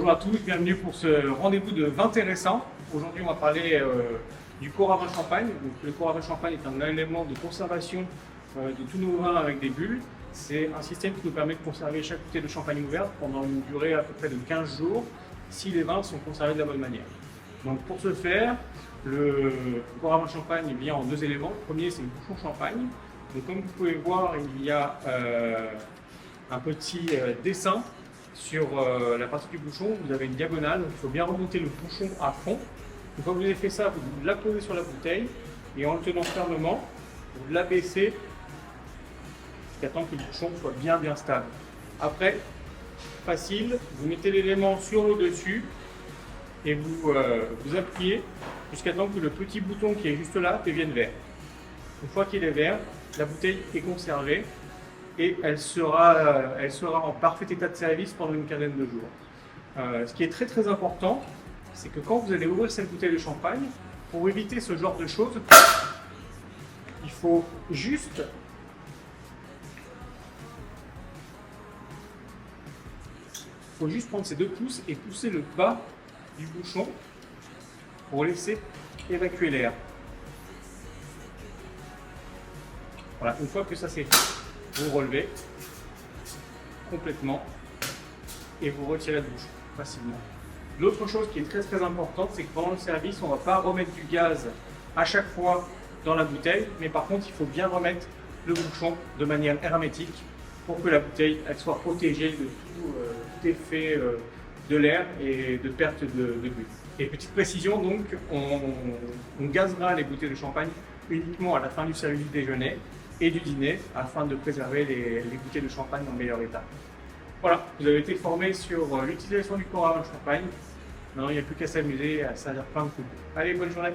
Bonjour à tous, bienvenue pour ce rendez-vous de vin intéressant. Aujourd'hui, on va parler du Cours à vin champagne. Donc, le Cours à vin champagne est un élément de conservation de tous nos vins avec des bulles. C'est un système qui nous permet de conserver chaque bouteille de champagne ouverte pendant une durée à peu près de 15 jours si les vins sont conservés de la bonne manière. Donc, pour ce faire, le Cours à vin champagne vient en deux éléments. Le premier, c'est le bouchon champagne. Donc, comme vous pouvez voir, il y a un petit dessin sur la partie du bouchon. Vous avez une diagonale, donc il faut bien remonter le bouchon à fond. Une fois que vous avez fait ça, vous l'apposez sur la bouteille et en le tenant fermement, vous l'abaissez jusqu'à temps que le bouchon soit bien stable. Après, facile, vous mettez l'élément sur le dessus et vous appuyez jusqu'à temps que le petit bouton qui est juste là devienne vert. Une fois qu'il est vert, la bouteille est conservée et elle sera en parfait état de service pendant une quinzaine de jours. Ce qui est très important, c'est que quand vous allez ouvrir cette bouteille de champagne, pour éviter ce genre de choses, il faut juste prendre ces deux pouces et pousser le bas du bouchon pour laisser évacuer l'air. Voilà, une fois que ça c'est fait, vous relevez complètement et vous retirez le bouchon facilement. L'autre chose qui est très importante, c'est que pendant le service, on ne va pas remettre du gaz à chaque fois dans la bouteille, mais par contre, il faut bien remettre le bouchon de manière hermétique pour que la bouteille elle soit protégée de tout effet de l'air et de perte de bulle. Et petite précision, donc, on gazera les bouteilles de champagne uniquement à la fin du service du déjeuner et du dîner afin de préserver les bouteilles de champagne en meilleur état. Voilà, vous avez été formé sur l'utilisation du Cours à vin champagne. Maintenant, il n'y a plus qu'à s'amuser et à servir plein de coups. Allez, bonne journée!